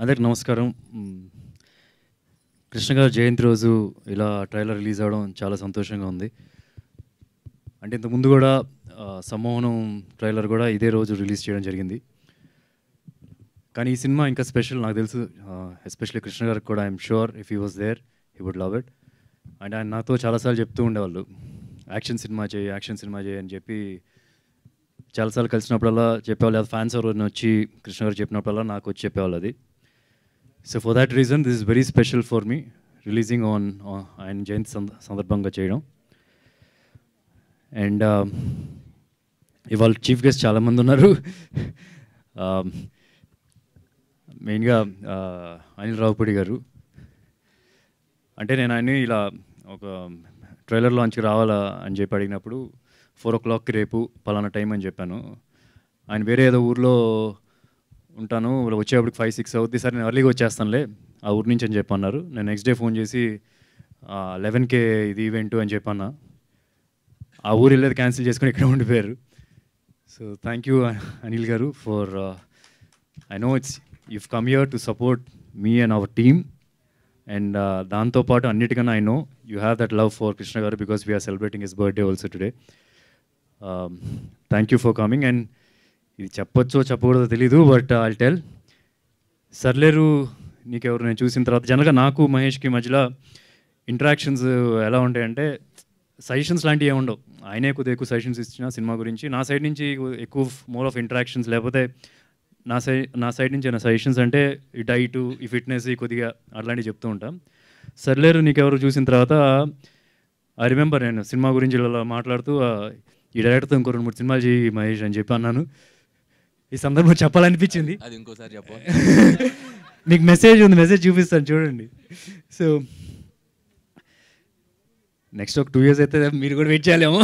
అందరికి నమస్కారం. కృష్ణ గారు జయంతి రోజు ఇలా ట్రైలర్ రిలీజ్ అవ్వడం చాలా సంతోషంగా ఉంది. అంటే ఇంతకుముందు కూడా సమ్మోహనం ట్రైలర్ కూడా ఇదే రోజు రిలీజ్ చేయడం జరిగింది. కానీ ఈ సినిమా ఇంకా స్పెషల్ నాకు తెలుసు. ఎస్పెషల్లీ కృష్ణ గారికి కూడా I'm sure if he was there he would love it. And ఆయన నాతో చాలాసార్లు చెప్తూ ఉండేవాళ్ళు, యాక్షన్ సినిమా చేయి అని చెప్పి చాలాసార్లు కలిసినప్పుడల్లా చెప్పేవాళ్ళు. అది ఫ్యాన్స్ ఎవరైనా వచ్చి కృష్ణ గారు చెప్పినప్పుడల్లా నాకు వచ్చి చెప్పేవాళ్ళు అది. So for that reason this is very special for me releasing on ఆయన జయంతి సందర్భంగా చేయడం. అండ్ ఇవాళ చీఫ్ గెస్ట్ చాలామంది ఉన్నారు. మెయిన్గా అనిల్ రావుపూడి గారు. అంటే నేను ఆయన ఇలా ఒక ట్రైలర్ లాంచ్కి రావాలా అని చెప్పి అడిగినప్పుడు 4 o'clockకి రేపు పలానా టైం అని చెప్పాను. ఆయన వేరే ఏదో ఊర్లో ఉంటాను, వచ్చేప్పటికి 5-6 అవుద్ది, సరే నేను ఎర్లీగా వచ్చేస్తానులే ఆ ఊరి నుంచి అని చెప్పన్నారు. నేను నెక్స్ట్ డే ఫోన్ చేసి 11కే ఇది ఈవెంట్ అని చెప్పన్నా. ఆ ఊరు వెళ్ళేది క్యాన్సిల్ చేసుకొని ఇక్కడ ఉండిపోయారు. సో థ్యాంక్ యూ అనిల్ గారు for I know it's you've come here to support me and our team, and దాంతోపాటు అన్నిటికన్నా I know you have that love for Krishna garu because we are celebrating his birthday also today. Thank you for coming. And ఇది చెప్పొచ్చో చెప్పకూడదో తెలీదు, but I'll tell. సర్లేరు నీకెవరు నేను చూసిన తర్వాత జనరల్గా నాకు మహేష్కి మధ్యలో ఇంటరాక్షన్స్ ఎలా ఉంటాయంటే సజెషన్స్ లాంటివి ఏముండవు. ఆయనే కొద్దిగా ఎక్కువ సజెషన్స్ ఇచ్చిన సినిమా గురించి, నా సైడ్ నుంచి ఎక్కువ మోర్ ఆఫ్ ఇంటరాక్షన్స్, లేకపోతే నా సైడ్ నుంచి నా సజెషన్స్ అంటే ఈ డైట్, ఈ ఫిట్నెస్ కొద్దిగా అట్లాంటివి చెప్తూ ఉంటాం. సర్లేరు నీకెవరు చూసిన తర్వాత ఐ రిమెంబర్ నేను సినిమా గురించి ఇలా మాట్లాడుతూ ఈ డైరెక్టర్తో ఇంకో 2-3 సినిమాలు చేయి మహేష్ అని చెప్పి అన్నాను. ఈ సందర్భం చెప్పాలనిపించింది. అది ఇంకోసారి చెప్పాలి. మీకు మెసేజ్ ఉంది, మెసేజ్ చూపిస్తాను చూడండి. సో నెక్స్ట్ ఒక 2 years అయితే మీరు కూడా వెయిట్ చేయాలేమో.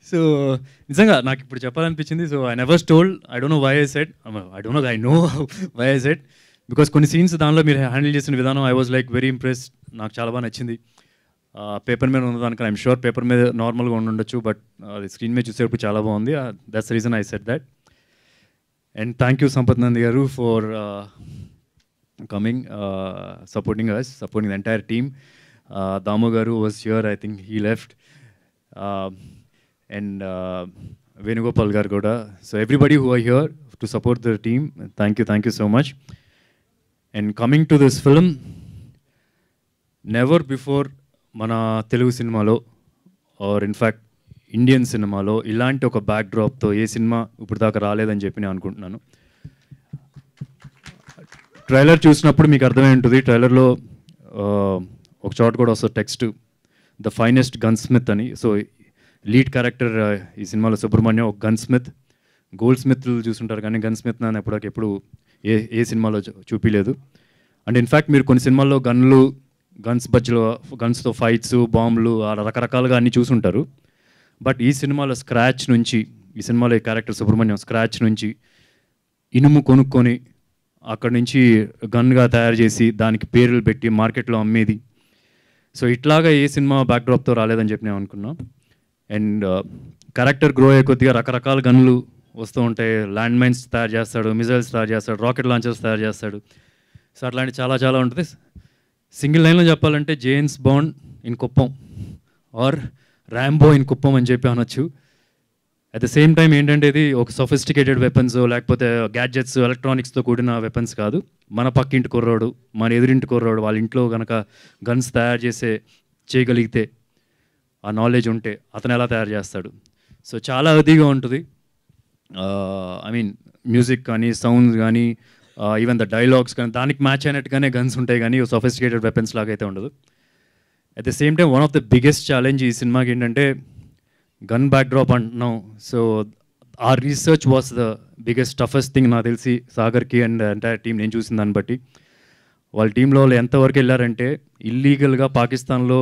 సో నిజంగా నాకు ఇప్పుడు చెప్పాలనిపించింది. So I never told, I don't know why I said, I know why I said, because కొన్ని సీన్స్ దానిలో మీరు హ్యాండిల్ చేసిన విధానం I was like very impressed. నాకు చాలా బాగా నచ్చింది. పేపర్ మీద ఉన్నదానికి ఐఎమ్ షూర్ పేపర్ మీద నార్మల్గా ఉండొచ్చు, బట్ అది స్క్రీన్ మీద చూసేటప్పుడు చాలా బాగుంది. That's reason I said that. And thank you Sampath Nandi garu for coming, supporting us, supporting the entire team. Damu garu was here, I think he left. And Venugopal garu kuda. So everybody who are here to support the team, thank you so much. And coming to this film, never before mana Telugu cinema lo, or in fact Indian cinema lo ilanti oka backdrop tho A cinema ఇప్పుడు దాకా రాలేదని చెప్పి నేను అనుకుంటున్నాను. Trailer చూసినప్పుడు మీకు అర్థమై ఉంటుంది. ట్రైలర్లో ఒక చోట కూడా వస్తుంది text, the finest gun Smith అని. సో లీడ్ క్యారెక్టర్ ఈ సినిమాలో సుబ్రహ్మణ్యం ఒక గన్ స్మిత్. గోల్డ్ స్మిత్లు చూసుంటారు కానీ గన్ స్మిత్ అని ఎప్పుడు ఏ సినిమాలో చూపించలేదు. అండ్ ఇన్ఫ్యాక్ట్ మీరు కొన్ని సినిమాల్లో గన్స్తో ఫైట్స్, బాంబులు అలా రకరకాలుగా అన్నీ చూసుంటారు. బట్ ఈ సినిమాలో స్క్రాచ్ నుంచి, ఈ సినిమాలో ఈ క్యారెక్టర్ సుబ్రహ్మణ్యం స్క్రాచ్ నుంచి ఇనుము కొనుక్కొని అక్కడి నుంచి గన్గా తయారు చేసి దానికి పేర్లు పెట్టి మార్కెట్లో అమ్మేది. సో ఇట్లాగా ఏ సినిమా బ్యాక్డ్రాప్తో రాలేదని చెప్పి నేను అనుకున్నాను. అండ్ క్యారెక్టర్ గ్రో అయ్యే కొద్దిగా రకరకాల గన్లు వస్తూ ఉంటాయి. ల్యాండ్ మైన్స్ తయారు చేస్తాడు, మిజైల్స్ తయారు చేస్తాడు, రాకెట్ లాంచర్స్ తయారు చేస్తాడు. సో అట్లాంటి చాలా ఉంటుంది. సింగిల్ లైన్లో చెప్పాలంటే James Bond in Kuppam or Rambo in Kuppam అని చెప్పి అనొచ్చు. అట్ ద సేమ్ టైం ఏంటంటే ఇది ఒక సొఫిస్టికేటెడ్ వెపన్స్, లేకపోతే గ్యాడ్జెట్స్, ఎలక్ట్రానిక్స్తో కూడిన వెపన్స్ కాదు. మన పక్కింటి కుర్రోడు, మన ఎదురింటి కుర్రోడు వాళ్ళ ఇంట్లో కనుక గన్స్ తయారు చేయగలిగితే, ఆ నాలెడ్జ్ ఉంటే అతను ఎలా తయారు చేస్తాడు. సో చాలా అదిగా ఉంటుంది. ఐ మీన్ మ్యూజిక్ కానీ, సౌండ్స్ కానీ, ఈవెన్ ద డైలాగ్స్ కానీ దానికి మ్యాచ్ అయినట్టుగానే గన్స్ ఉంటాయి కానీ సొఫిస్టికేటెడ్ వెపన్స్ లాగా అయితే ఉండదు. At the same time one of the biggest challenge ఈ సినిమాకి ఏంటంటే గన్ బ్యాక్డ్రాప్ అంటున్నాం. సో ఆ research was the biggest toughest thing నాకు తెలిసి సాగర్కి అండ్ ఎంటైర్ టీం నేను చూసిన దాన్ని బట్టి. వాళ్ళ టీంలో వాళ్ళు ఎంతవరకు వెళ్ళారంటే ఇల్లీగల్గా పాకిస్తాన్లో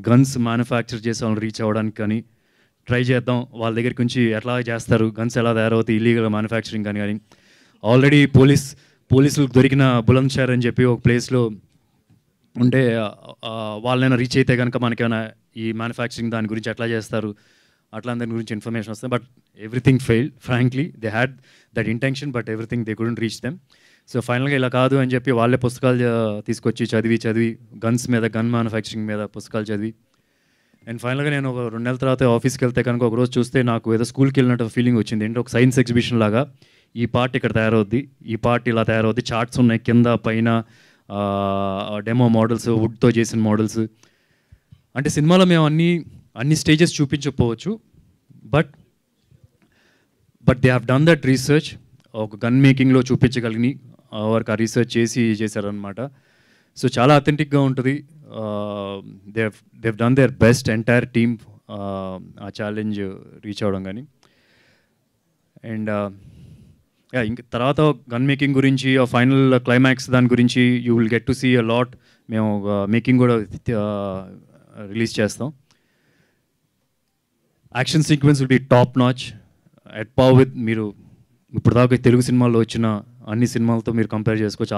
గన్స్ మ్యానుఫ్యాక్చర్ చేసే వాళ్ళని రీచ్ అవ్వడానికి కానీ ట్రై చేద్దాం, వాళ్ళ దగ్గరికి నుంచి ఎట్లా చేస్తారు, గన్స్ ఎలా తయారవుతాయి ఇల్లీగల్ మ్యానుఫ్యాక్చరింగ్ కానీ ఆల్రెడీ పోలీసులకు దొరికిన బులంద్ షహర్ అని చెప్పి ఒక ప్లేస్లో ఉంటే వాళ్ళైనా రీచ్ అయితే కనుక మనకేమైనా ఈ మ్యానుఫ్యాక్చరింగ్ దాని గురించి ఎట్లా చేస్తారు అట్లా దాని గురించి ఇన్ఫర్మేషన్ వస్తుంది. But everything failed frankly. They had that intention but everything they couldn't reach them. So ఫైనల్గా ఇలా కాదు అని చెప్పి వాళ్ళే పుస్తకాలు తీసుకొచ్చి చదివి గన్స్ మీద గన్ మ్యానుఫ్యాక్చరింగ్ మీద పుస్తకాలు చదివి అండ్ ఫైనల్గా నేను ఒక 2 నెలల తర్వాత ఆఫీస్కి వెళ్తే కనుక ఒకరోజు చూస్తే నాకు ఏదో స్కూల్కి వెళ్ళినట్టు ఫీలింగ్ వచ్చింది. ఏంటంటే ఒక సైన్స్ ఎగ్జిబిషన్ లాగా ఈ పార్ట్ ఇక్కడ తయారవుద్ది, ఈ పార్ట్ ఇలా తయారవుద్ది, చార్ట్స్ ఉన్నాయి కింద పైన, డెమో మోడల్స్, వుడ్తో చేసిన మోడల్స్. అంటే సినిమాలో మేము అన్ని స్టేజెస్ చూపించకపోవచ్చు, but they have done that research. ఒక గన్ మేకింగ్లో చూపించగలిగి వారికి ఆ రీసెర్చ్ చేశారనమాట. సో చాలా అథెంటిక్గా ఉంటుంది. They've done their best entire team ఆ ఛాలెంజ్ రీచ్ అవ్వడం కానీ. అండ్ ఇంక తర్వాత గన్ మేకింగ్ గురించి ఆ ఫైనల్ క్లైమాక్స్ దాని గురించి you will get to see a lot. మేము మేకింగ్ కూడా రిలీజ్ చేస్తాం. Action sequence will be top notch at par with మీరు ఇప్పుడు దాకా తెలుగు సినిమాల్లో వచ్చిన అన్ని సినిమాలతో మీరు కంపేర్ చేసుకోవచ్చు.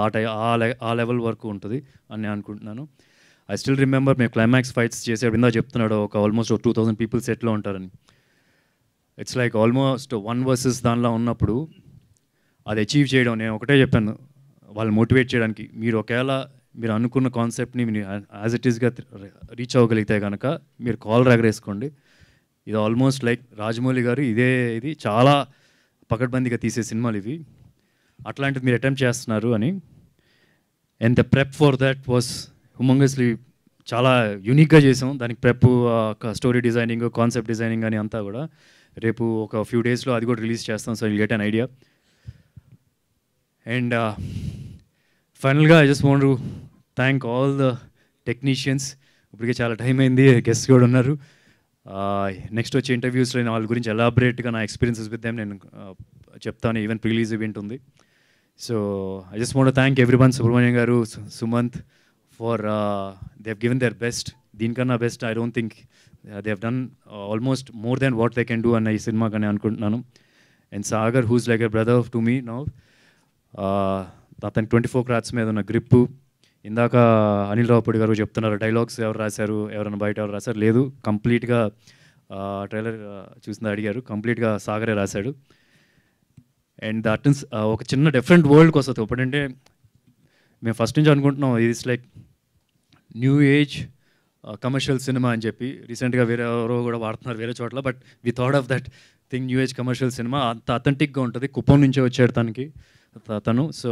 ఆ లెవెల్ వరకు ఉంటుంది అని నేను అనుకుంటున్నాను. ఐ స్టిల్ రిమెంబర్ మేము క్లైమాక్స్ ఫైట్స్ చేసే విందా చెప్తున్నాడు ఒక ఆల్మోస్ట్ 2000 పీపుల్ సెట్లో ఉంటారని. ఇట్స్ లైక్ ఆల్మోస్ట్ 1 versus దానిలో ఉన్నప్పుడు అది అచీవ్ చేయడం, నేను ఒకటే చెప్పాను వాళ్ళు మోటివేట్ చేయడానికి, మీరు అనుకున్న కాన్సెప్ట్ని మీరు యాజ్ ఇట్ ఈస్గా రీచ్ అవ్వగలిగితే కనుక మీరు కాల్ ఎగరేసుకోండి. ఇది ఆల్మోస్ట్ లైక్ రాజమౌళి గారు ఇది చాలా పకడ్బందీగా తీసే సినిమాలు ఇవి, అట్లాంటిది మీరు అటెంప్ట్ చేస్తున్నారు అని. And the prep for that was humongously చాలా యూనిక్గా చేసాం. దానికి prep, story designing, concept designing అని అంతా కూడా రేపు ఒక ఫ్యూ డేస్లో అది కూడా రిలీజ్ చేస్తాం. So will get an idea. And ఫైనల్గా I just want to thank all the technicians. ఇప్పటికే చాలా టైం అయింది, గెస్ట్ కూడా ఉన్నారు. నెక్స్ట్ వచ్చే ఇంటర్వ్యూస్లో నేను వాళ్ళ గురించి ఎలాబరేట్గా నా ఎక్స్పీరియన్సెస్ విత్ దెమ్ నేను చెప్తాను. ఈవెన్ ప్రిలీజ్ ఈవెంట్ ఉంది. So I just want to thank everyone, Subrahmanyam garu, Sumanth, for they have given their best. దీనికన్నా best I don't think they have done almost more than what they can do అన్న ఈ సినిమా కానీ అనుకుంటున్నాను. And Sagar who's like a brother to me now. అతనికి 24 క్రాట్స్ మీద ఉన్న grip. ఇందాక అనిల్ రావుపూడి గారు చెప్తున్నారు డైలాగ్స్ ఎవరు రాశారు, ఎవరైనా బయట ఎవరు రాశారు, లేదు కంప్లీట్గా ట్రైలర్ చూసింది అడిగారు, కంప్లీట్గా సాగరే రాశాడు. అండ్ దట్ ఒక చిన్న డిఫరెంట్ వరల్డ్కి వస్తుంది. ఇప్పుడంటే మేము ఫస్ట్ నుంచి అనుకుంటున్నాం it's like new age commercial cinema అని చెప్పి. రీసెంట్గా వేరే ఎవరో కూడా వాడుతున్నారు వేరే చోట్ల, but we thought of that thing new age commercial cinema. అంత అథెంటిక్గా ఉంటుంది. కుప్పం నుంచే వచ్చాడు తను. సో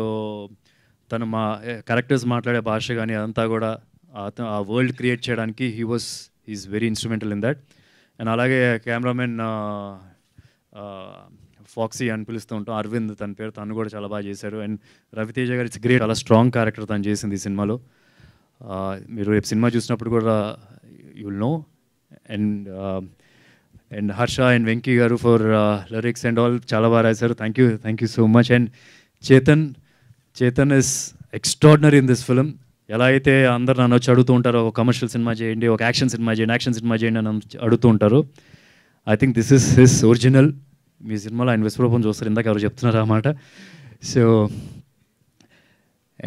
తను మా క్యారెక్టర్స్ మాట్లాడే భాష కానీ అదంతా కూడా ఆ వరల్డ్ క్రియేట్ చేయడానికి is very instrumental in that. And అలాగే కెమెరామెన్ ఫాక్సీ అని పిలుస్తూ ఉంటాం, అరవింద్ తన పేరు, తను కూడా చాలా బాగా చేశారు. అండ్ రవితేజ గారు ఇట్స్ గ్రేట్, చాలా స్ట్రాంగ్ క్యారెక్టర్ తను చేసింది ఈ సినిమాలో. మీరు రేపు సినిమా చూసినప్పుడు కూడా you will know. And Harsha and Venky గారు ఫర్ లిరిక్స్ అండ్ ఆల్ చాలా బాగా రాశారు. Thank you so much. And Chetan is extraordinary in this film. ఎలా అయితే అందరు నన్ను వచ్చి అడుగుతూ ఉంటారో ఒక కమర్షియల్ సినిమా చేయండి, ఒక యాక్షన్ సినిమా చేయండి అని అడుగుతూ ఉంటారు. I think this is his original. మీ సినిమాలో ఆయన విశ్వరూపం చూస్తారు, ఇందాక ఎవరు చెప్తున్నారు అన్నమాట. So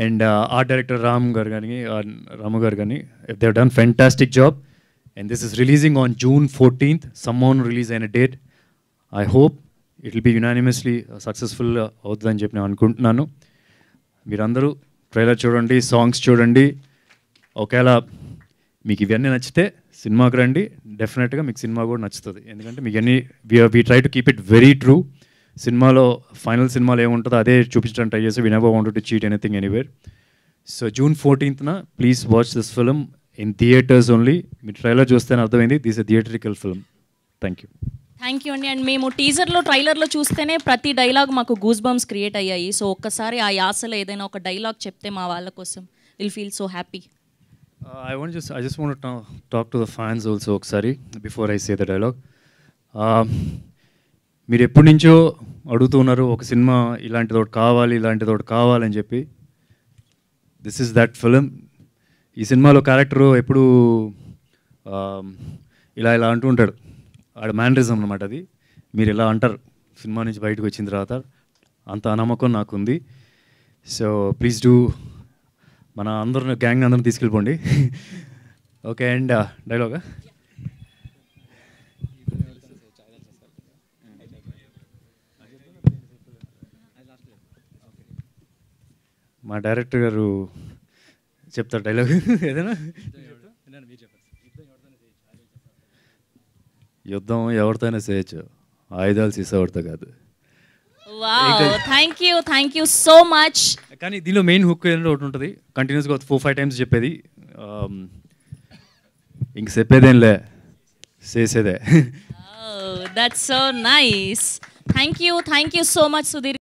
and art director Ramu garu కానీ they have done fantastic job. And this is releasing on June 14th. సమ్మోన్ రిలీజ్ అయిన date. I hope it will be unanimously successful అవుతుందని చెప్పి నేను అనుకుంటున్నాను. మీరందరూ ట్రైలర్ చూడండి, సాంగ్స్ చూడండి. ఒకవేళ మీకు ఇవన్నీ నచ్చితే సినిమాకి రండి, డెఫినెట్గా మీకు సినిమా కూడా నచ్చుతుంది. ఎందుకంటే మీకు అన్నీ we try to keep it very true. సినిమాలో ఫైనల్ సినిమాలో ఏముంటుందో అదే చూపించడానికి ట్రై చేసి we never wanted to cheat anything anywhere. So June 14th please watch this film in theatres only. Me trailer చూస్తేనే అర్థమైంది this a theatrical film. Thank you అండి. And మేము టీజర్లో ట్రైలర్లో చూస్తేనే ప్రతి డైలాగ్ మాకు గూస్ బంప్స్ క్రియేట్ అయ్యాయి. సో ఒక్కసారి ఆ యాసలో ఏదైనా ఒక డైలాగ్ చెప్తే మా వాళ్ళ కోసం will feel so happy. I just want to talk to the fans also ఒకసారి before I say the dialogue. మీరు ఎప్పటి నుంచో అడుగుతున్నారు ఒక సినిమా ఇలాంటిది ఒకటి కావాలని చెప్పి. This is that film. ఈ సినిమాలో క్యారెక్టరు ఎప్పుడు ఇలా అంటూ ఉంటాడు, ఆడ మ్యానరిజం అనమాట అది. మీరు ఇలా అంటారు సినిమా నుంచి బయటకు వచ్చిన తర్వాత, అంత నమ్మకం నాకుంది. సో ప్లీజ్ డూ, మన అందరిని గ్యాంగ్ అందరిని తీసుకెళ్ళిపోండి. ఓకే. అండ్ డైలాగా మా డైరెక్టర్ గారు చెప్తారు డైలాగ్ ఏదైనా. యుద్ధం ఎవరితోనే చేయొచ్చు, ఆయుధాలు సీసావడితో కాదు. Wow, thank you so much. కానీ దీనిలో మెయిన్ హుక్ ఏంటో ఒకటి ఉంటుంది, కంటిన్యూస్గా 4-5 టైమ్స్ చెప్పేది. ఇంక చెప్పేదేంలే, చేసేదే. That's so nice. Thank you so much Sudheer.